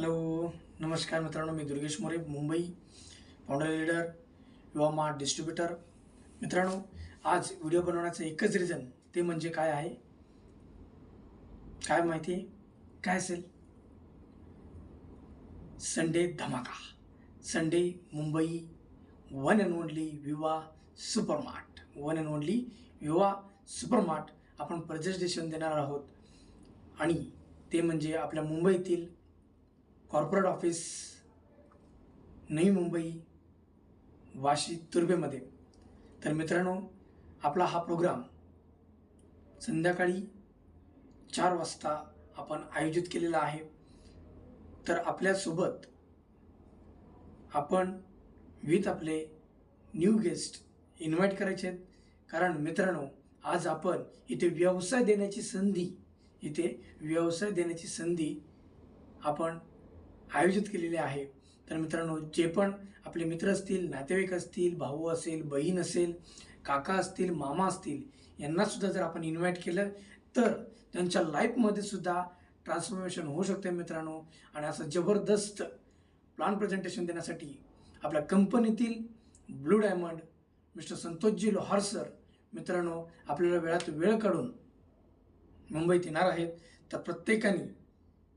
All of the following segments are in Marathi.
हॅलो, नमस्कार मित्रांनो. मी दुर्गेश मोरे, मुंबई फाउंडर लीडर, युवा मार्ट डिस्ट्रीब्युटर. मित्रांनो, आज व्हिडिओ बनवण्याचं एकच रिझन ते म्हणजे काय आहे? काय माहिती आहे? काय असेल? संडे धमाका. Sunday Mumbai one and only विवा सुपरमार्ट. वन अँड ओनली विवा सुपरमार्ट आपण प्रेझेंटेशन देणार आहोत आणि ते म्हणजे आपल्या मुंबईतील कॉर्पोरेट ऑफिस नवी मुंबई वाशी तुर्भेमध्ये. तर मित्रांनो, आपला हा प्रोग्राम संध्याकाळी 4 वाजता आपण आयोजित केलेला आहे. तर आपल्यासोबत आपण विथ आपले न्यू गेस्ट इन्व्हाइट करायचे आहेत. कारण मित्रांनो, आज आपण इथे व्यवसाय देण्याची संधी आपण आयोजित केलेली आहे. तर मित्रांनो, जे पण आपले मित्र असतील, नातेवाईक असतील, भाऊ असेल, बहीण असेल, काका असतील, मामा असतील, यांनासुद्धा जर आपण इन्व्हाइट केलं तर त्यांच्या लाईफमध्ये सुद्धा ट्रान्सफॉर्मेशन होऊ शकते मित्रांनो. आणि असं जबरदस्त प्लॅन प्रेझेंटेशन देण्यासाठी आपल्या कंपनीतील ब्लू डायमंड मिस्टर संतोषजी लोहार सर मित्रांनो आपल्याला वेळात वेळ काढून मुंबईत येणार आहेत. तर प्रत्येकाने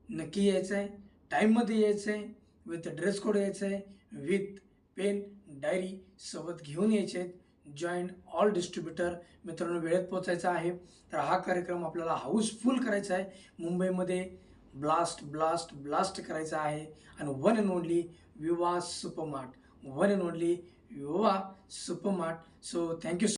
नक्की यायचं आहे, टाईममध्ये यायचं आहे, विथ ड्रेस कोड यायचं आहे, विथ पेन डायरी सोबत घेऊन यायचे आहेत. जॉईन ऑल डिस्ट्रीब्युटर मित्रांनो, वेळेत पोचायचा आहे. तर हा कार्यक्रम आपल्याला हाऊसफुल करायचा आहे. मुंबईमध्ये ब्लास्ट ब्लास्ट ब्लास्ट करायचा आहे. आणि वन अँड ओनली विवा सुपरमार्ट, वन अँड ओनली विवा सुपरमार्ट. So thank you.